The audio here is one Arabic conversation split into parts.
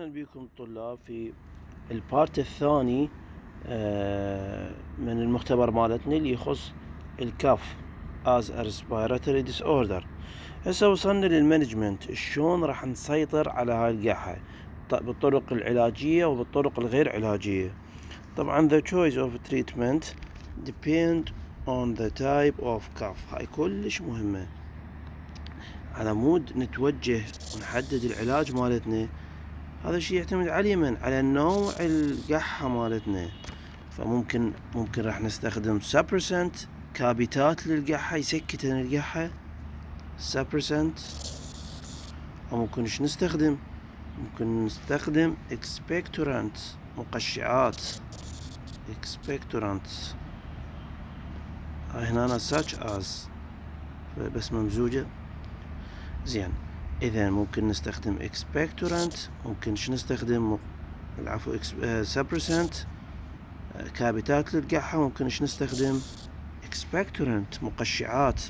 أهلا بكم طلاب في البارت الثاني من المختبر مالتنا اللي يخص الكاف as a respiratory disorder. هسه وصلنا للمانجمنت، شلون راح نسيطر على هاي القحة بالطرق العلاجية وبالطرق الغير علاجية. طبعا the choice of treatment depend on the type of cough. هاي كلش مهمة على مود نتوجه ونحدد العلاج مالتنا. هذا الشيء يعتمد على نوع القحة مالتنا. فممكن راح نستخدم سابرسنت كابتات للقحة يسكتن القحة سابرسنت، أو ممكن نستخدم expectorant مقشعات expectorant. هاي هنا such as بس ممزوجة زين. إذا ممكن نستخدم expectorant، ممكن نستخدم سابرسنت كابتات للقحة، ممكن نستخدم expectorant مقشعات.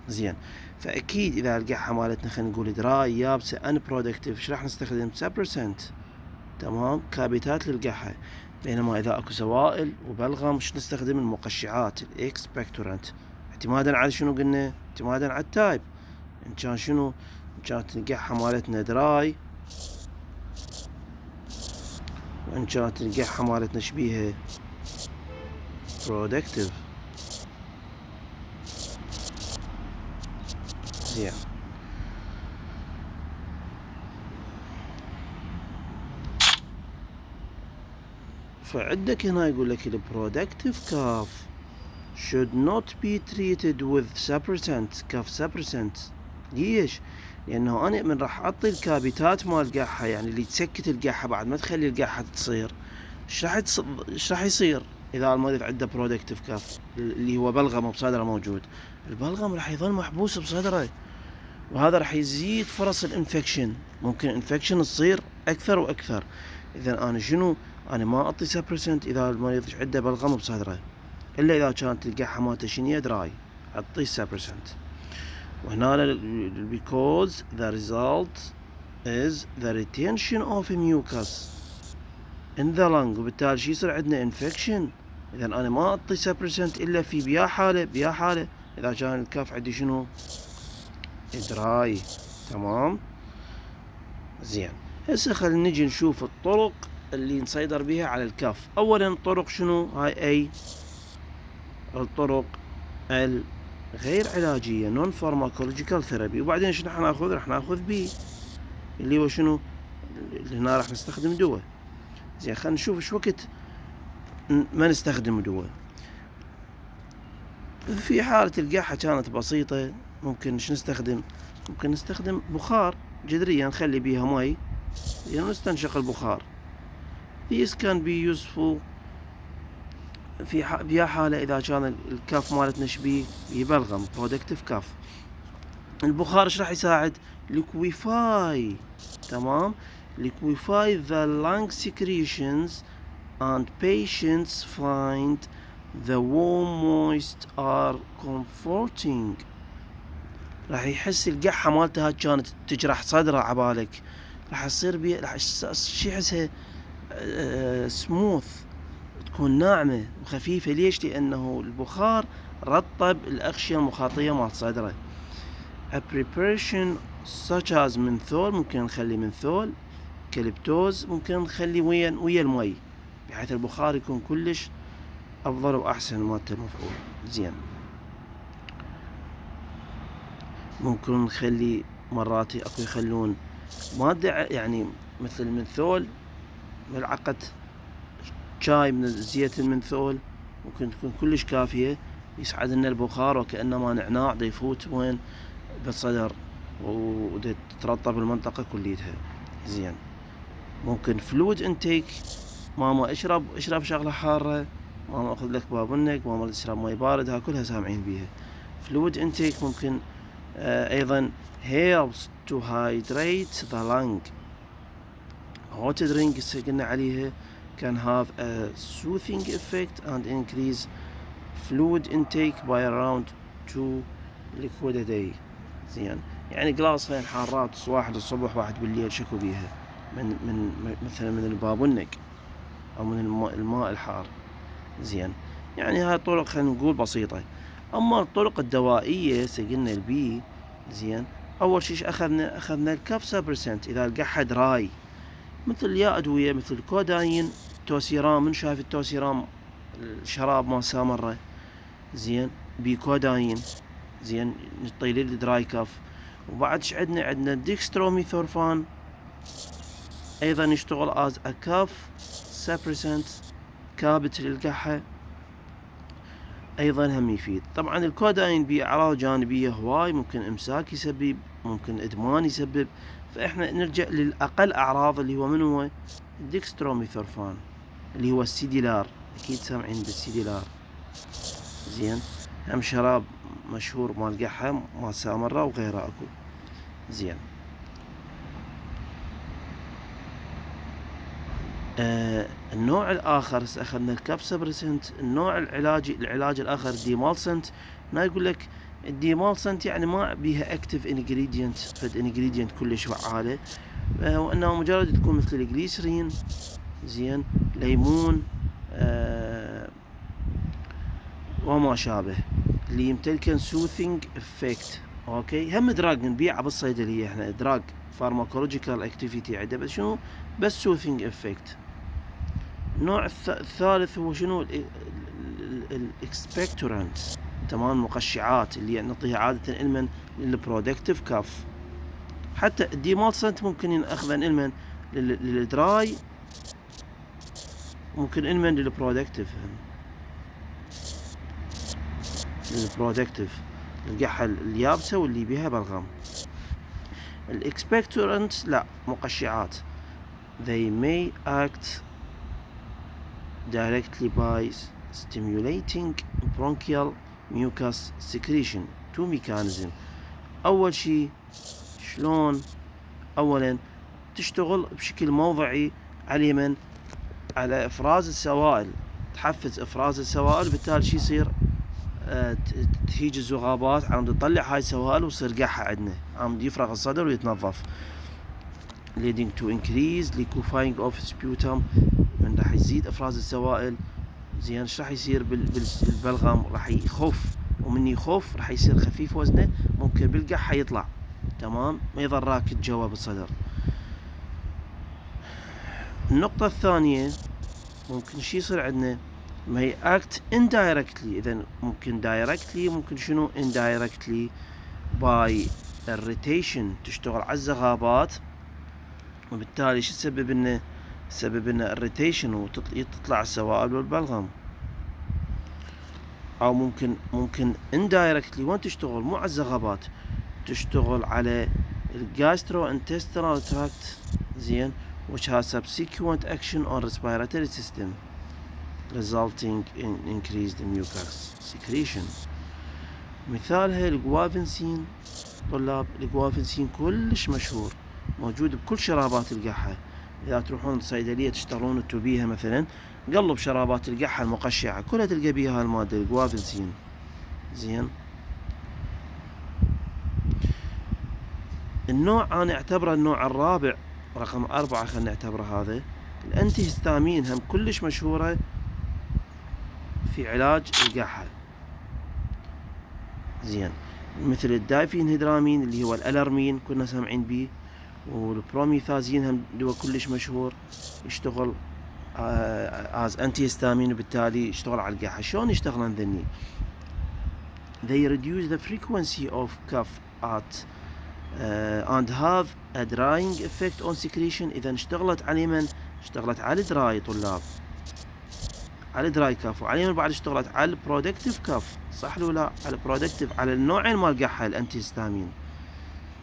زين، فأكيد إذا القحة مالتنا خلينا نقول دراي يابسة unproductive ايش راح نستخدم؟ سابرسنت، تمام، كابتات للقحة. بينما إذا أكو سوائل وبلغم مش نستخدم المقشعات expectorant، اعتمادا على شنو قلنا؟ اعتمادا على التايب. إن كان شنو؟ إن كانت القحة مالتنا دراي، وإن كانت القحة مالتنا شبيها productive. زين، فعندك هنا يقول لك ال productive cough should not be treated with suppressant cough suppressant. ليش؟ لأنه أنا من راح أعطي الكابتات مال القحة، يعني اللي تسكت القحة بعد ما تخلي القحة تصير، إيش راح يصير إذا المريض عنده productive cough اللي هو بلغم بصدره موجود؟ البلغم راح يظل محبوس بصدره، وهذا راح يزيد فرص الانفكشن. ممكن الانفكشن تصير أكثر وأكثر. إذا أنا شنو؟ أنا ما أعطي سبرسنت إذا المريض عنده بلغم بصدره، إلا إذا كانت القحة مالته شنية دراي أعطيه سبرسنت. وهنا because the result is the retention of mucus in the lung، وبالتالي شي يصير عندنا infection. إذا أنا ما أعطي سبرسنت إلا في بيا حالة إذا كان الكاف عندي شنو؟ دراي، تمام. زين، هسه خلينا نجي نشوف الطرق اللي نسيطر بها على الكاف. اولا طرق شنو؟ هاي الطرق الغير علاجية non pharmacological therapy. وبعدين شنو راح ناخذ بي اللي هو شنو؟ اللي هنا راح نستخدم دواء. زين، خلينا نشوف ايش وقت ما نستخدم دواء. في حالة القحة كانت بسيطة ممكن نستخدم بخار جذرية نخلي بيها مي، يعني نستنشق البخار. This can be useful في حالة إذا كان الكاف مالتنا شبيه ببلغم productive cough. البخار ايش راح يساعد؟ liquefy، تمام، liquefy the lung secretions and patients find the warm moist are comforting. راح يحس القحة مالته كانت تجرح صدره عبالك، راح يصير بيه، راح شي يحسها سموث، تكون ناعمة وخفيفة. ليش؟ لأنه البخار رطب الأغشية المخاطية مال صدره. A preparation such as منثول، ممكن نخلي منثول، كالبتوز ممكن نخلي ويا المي، بحيث البخار يكون كلش أفضل وأحسن مالته المفعول. زين، ممكن نخلي مرات أكو يخلون مادة يعني مثل المنثول، ملعقة شاي من زيت المنثول ممكن تكون كلش كافية، يسعد لنا البخار وكأنما نعناع يفوت وين؟ بالصدر وتترطب المنطقة كليتها. زين، ممكن فلويد انتيك، ماما اشرب شغلة حارة، ماما اخذ لك بابنك، ماما تشرب مي بارد، ها كلها سامعين بيها. فلويد انتيك ممكن ايضا helps to hydrate the lung. hot drink قلنا عليها can have a soothing effect and increase fluid intake by around 2 liquid a day. زين، يعني قلاصين حارات، واحد الصبح واحد بالليل، شكو بيها. مثلا من البابونج او من الماء الحار. زين، يعني هاي طرق خلينا نقول بسيطة. اما الطرق الدوائية قلنا البي. زين، اول شيء اخذنا الكاف سبرسنت اذا القحة دراي، مثل يا ادوية مثل كوداين، توسيرام. من شايف التوسيرام الشراب ما سامرة؟ زين، بكوداين. زين، نعطي للدراي كاف. وبعد ايش عندنا ديكستروميثورفان ايضا يشتغل از كاف سبرسنت، كابت للقحة، ايضا هم يفيد. طبعا الكوداين بيه اعراض جانبية هواي، ممكن امساك يسبب، ممكن ادمان يسبب، فاحنا نرجع للاقل اعراض اللي هو من هو الديكستروميثورفان اللي هو السيديلار. اكيد سامعين بالسيديلار. زين، هم شراب مشهور مال قحة مال سامرة وغيره اكو. زين، النوع الاخر اخذنا الكاف سبرسنت. النوع العلاج الاخر ديمالسنت. ما يقول لك الديمالسنت يعني ما بيها اكتف انجريدينت، فد انجريدينت كلش فعاله، وانما مجرد تكون مثل الجليسرين. زين، ليمون، وما شابه، اللي يمتلكن سوثينج افكت. اوكي، هم دراج نبيعه بالصيدليه احنا، دراج فارماكولوجيكال اكتيفيتي عنده، بس شنو؟ بس سوثينج افكت. النوع الثالث هو شنو؟ الاكسبكتورانت. تمام، مقشعات اللي نعطيها عادة علما للبرودكتيف كاف. حتى الديمالسنت ممكن ناخذ علما للدراي، ممكن علما للبرودكتيف. القحة اليابسة واللي بيها بلغم. الاكسبكتورانت لا، مقشعات. they may act directly by stimulating bronchial mucus secretion. two mechanism. أول شيء شلون؟ أولا تشتغل بشكل موضعي على إفراز السوائل، تحفز إفراز السوائل، بالتالي شي يصير تهيج الذغابات، عم تطلع هاي السوائل ويصير قحة عندنا، عم يفرغ الصدر ويتنظف. leading to increase liquefying of sputum. من راح يزيد افراز السوائل. زين، ايش راح يصير بالبلغم؟ راح يخف، ومن يخف راح يصير خفيف وزنه، ممكن بالقحة يطلع. تمام، ما يظل راكد جوا بالصدر. النقطة الثانية ممكن شي يصير عندنا may act indirectly. اذا ممكن directly، ممكن شنو indirectly by irritation، تشتغل على الزغابات، وبالتالي شو تسبب لنا irritation وتطلع السوائل والبلغم. او ممكن indirectly وين تشتغل؟ مو على الزغابات، تشتغل على الجاستروintestinal tract. زين، which has subsequent action on respiratory system resulting in increased mucus secretion. مثالها الجوافنسين. طلاب، الجوافنسين كلش مشهور، موجود بكل شرابات القحة. إذا تروحون صيدلية تشترون انتو بيها مثلا، قلب شرابات القحة المقشعة كلها تلقى بيها المادة الجوافنسين. زين، النوع أنا أعتبره النوع الرابع، رقم 4 خلينا نعتبره هذا. الأنتي هستامين هم كلش مشهورة في علاج القحة. زين، مثل الدايفين هيدرامين اللي هو الألرمين كنا سامعين بيه، والبروميثازين هم دواء كلش مشهور، يشتغل از انتي هستامين، وبالتالي يشتغل على القحة. شلون يشتغلون ذني؟ they reduce the frequency of cough at and have a drying effect on secretion. إذا اشتغلت على من؟ اشتغلت على الدراي طلاب، على الدراي كاف، وعلى من بعد اشتغلت على البرودكتيف كاف. صح لو لا؟ على البرودكتيف، على النوعين مال قحة الانتي هستامين.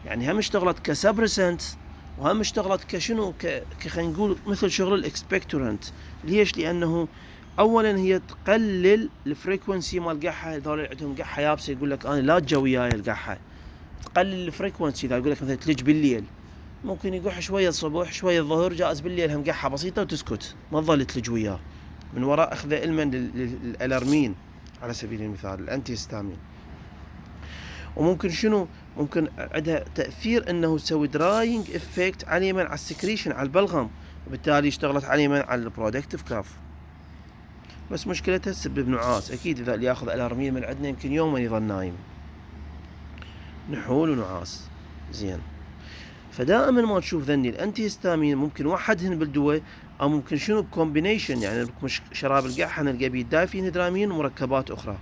يعني هم اشتغلت كسبرسنت، وهم اشتغلت كشنو، خلينا نقول مثل شغل الاكسبكتورنت. ليش؟ لانه اولا هي تقلل الفريكونسي مال القحة. هذول اللي عندهم قحة يابسة يقول لك انا لا تجا وياي القحة، تقلل الفريكونسي. اذا يقول لك مثلا تلج بالليل، ممكن يقح شويه الصبح شويه الظهر، جائز بالليل هم قحة بسيطة وتسكت، ما تظل تلج وياه، من وراء اخذ علما للالرمين على سبيل المثال الانتي هستامين. وممكن شنو ممكن عندها تأثير انه تسوي دراينج افكت على اليمن على السكريشن على البلغم، وبالتالي اشتغلت على اليمن على البرودكتيف كاف. بس مشكلتها تسبب نعاس. اكيد اذا اللي ياخذ الارمين من عندنا يمكن يوم يظل نايم، نحول ونعاس. زين، فدائما ما تشوف ذني الانتي هستامين ممكن وحدهن بالدواء، او ممكن شنو بكومبينيشن، يعني مش شراب القحة نلقى بيه دايفين هيدرامين ومركبات اخرى،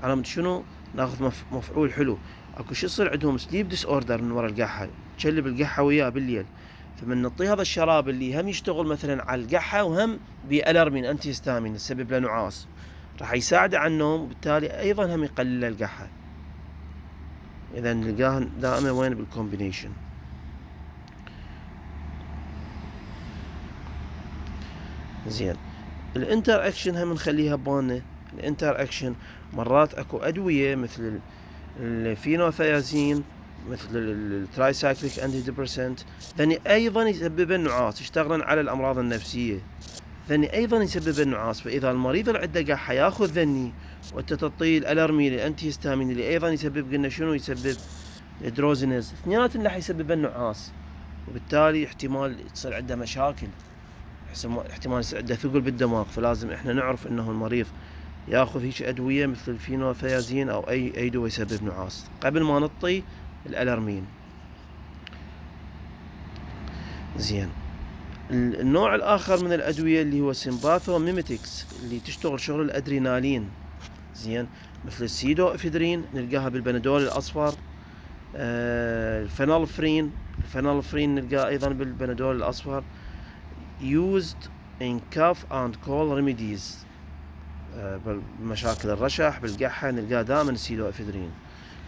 على شنو ناخذ مفعول حلو. اكو شو يصير عندهم سليب ديس اوردر من وراء القحة، تشلب القحة وياه بالليل، فمن نعطيه هذا الشراب اللي هم يشتغل مثلا على القحة وهم بألرمين انتي هستامين يسبب له نعاس، راح يساعده على النوم، وبالتالي ايضا هم يقلل القحة. اذا نلقاها دائما وين بالكومبينيشن. زين، الانتر اكشن هم نخليها ببالنا. الانتر اكشن مرات اكو ادويه مثل الفينوثيازين، مثل الترايسايكليك انتي ديبرسنت، ذني ايضا يسبب النعاس، يشتغلن على الامراض النفسيه، ذني ايضا يسبب النعاس. فاذا المريض اللي عنده قحه ياخذ ذني وانت تعطيه الالرمين الانتي هستامين اللي ايضا يسبب، قلنا شنو يسبب؟ الدروزنز، اثنيناتهم راح يسبب النعاس، وبالتالي احتمال تصير عنده مشاكل، احتمال يصير عنده ثقل بالدماغ. فلازم احنا نعرف انه المريض ياخذ هيك ادويه مثل الفينوثيازين او اي دواء يسبب نعاس قبل ما نعطي الالرمين. زين، النوع الاخر من الادويه اللي هو سيمباثوميميتكس اللي تشتغل شغل الادرينالين. زين، مثل السيدو افيدرين نلقاها بالبنادول الاصفر، الفينولفرين نلقاه ايضا بالبنادول الاصفر. used in cough and cold remedies، بمشاكل الرشح بالقحة نلقاه دائما السيدو افيدرين.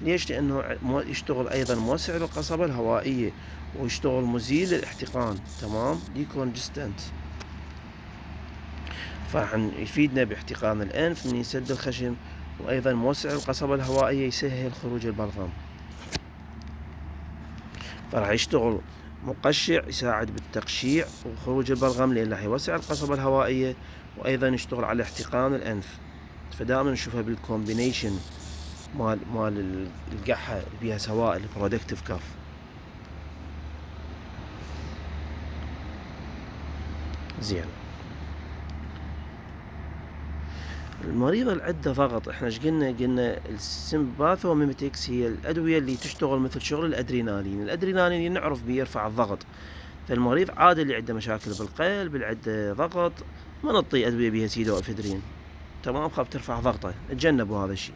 ليش؟ لانه يشتغل ايضا موسع للقصبة الهوائية، ويشتغل مزيل للاحتقان، تمام، ديكونجستنت، فراح يفيدنا باحتقان الانف من يسد الخشم، وايضا موسع القصبة الهوائية يسهل خروج البلغم. فراح يشتغل مقشع يساعد بالتقشيع وخروج البلغم، لأن راح يوسع القصبة الهوائية، وأيضا يشتغل على احتقان الأنف. فدائما نشوفها بالكومبينيشن مال القحة بيها سواء البرودكتيف كاف. زين، المريض اللي عنده ضغط، احنا ايش قلنا السيمباثوميميتكس هي الادويه اللي تشتغل مثل شغل الادرينالين. الادرينالين نعرف بيرفع الضغط، فالمريض عادي اللي عنده مشاكل بالقلب، اللي عنده ضغط، ما نعطيه ادويه بيها سيدو افيدرين، تمام، خاف ترفع ضغطه، تجنبوا هذا الشيء.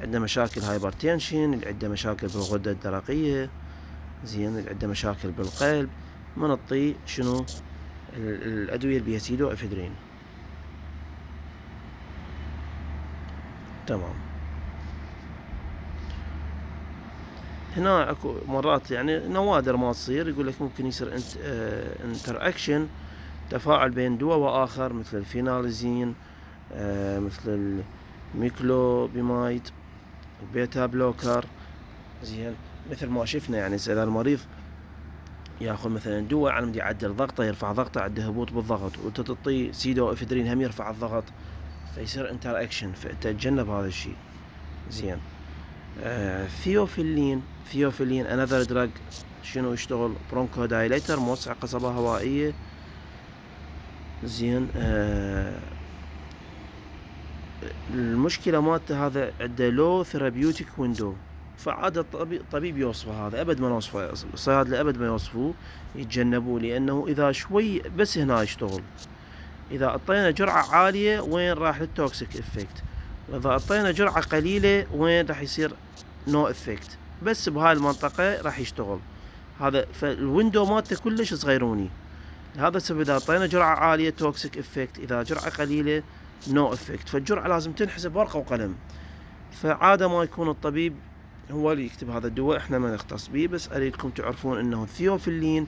عنده مشاكل هايبرتنشن، اللي عنده مشاكل بالغده الدرقيه، زين، اللي عنده مشاكل بالقلب، ما نعطيه شنو الادويه اللي بيها سيدو افيدرين. تمام. هنا اكو مرات يعني نوادر ما تصير، يقول لك ممكن يصير انتر اكشن، تفاعل بين دواء واخر مثل الفيناليزين، مثل الميكلوبيمايد، البيتا بلوكر. زين، مثل ما شفنا يعني اذا المريض ياخذ مثلا دواء على مود يعدل ضغطه، يرفع ضغطه، عنده هبوط بالضغط، وانت تعطيه سيدو افيدرين هم يرفع الضغط، فيصير انتر اكشن، فتتجنب هذا الشيء. زين، ثيوفيلين انذر دراج، شنو يشتغل؟ برونكو دايليتر، موسع قصبة هوائية. زين، المشكلة مالته هذا عنده لو ثيرابيوتيك ويندو، فعادة الطبيب يوصفه، هذا ابد ما نوصفه، الصيادلة ابد ما يوصفوه، يتجنبوه، لانه اذا شوي بس هنا يشتغل. اذا اعطينا جرعة عالية وين راح للتوكسيك افكت، واذا اعطينا جرعة قليلة وين راح يصير نو افكت، بس بهاي المنطقة راح يشتغل هذا. فالويندو مالته كلش صغيروني، هذا السبب اذا اعطينا جرعة عالية توكسيك افكت، اذا جرعة قليلة نو افكت. فالجرعة لازم تنحسب ورقة وقلم. فعادة ما يكون الطبيب هو اللي يكتب هذا الدواء، احنا ما نختص به، بس اريدكم تعرفون انه الثيوفيلين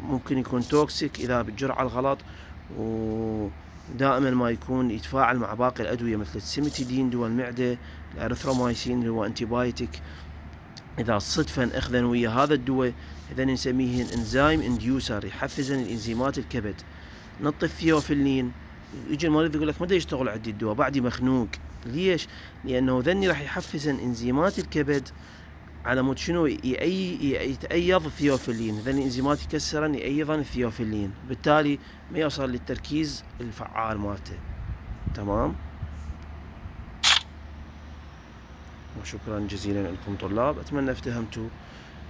ممكن يكون توكسيك اذا بالجرعة الغلط، ودائما ما يكون يتفاعل مع باقي الادوية مثل السيمتيدين دواء المعدة، الاريثرومايسين اللي هو انتيبايوتيك، اذا صدفا اخذا ويا هذا الدواء اذا نسميه انزيم انديوسر، يحفزن الانزيمات الكبد. نعطي الثيوفيلين، يجي المريض يقول لك ما يشتغل عندي الدواء، بعدي مخنوق، ليش؟ لأنه ذني راح يحفزن إنزيمات الكبد على مود شنو يتأيض الثيوفيلين. ذني الإنزيمات يكسرن يأيضن الثيوفيلين، بالتالي ما يوصل للتركيز الفعال مالته. تمام. وشكرا جزيلا لكم طلاب، أتمنى افتهمتوا،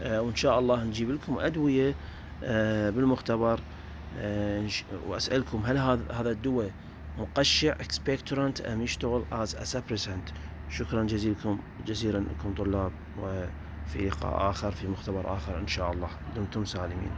وإن شاء الله نجيب لكم أدوية بالمختبر، وأسألكم هل هذا الدواء مقشع expectorant أم يشتغل as a suppressant. شكرا جزيلا لكم طلاب، وفي لقاء آخر في مختبر آخر إن شاء الله. دمتم سالمين.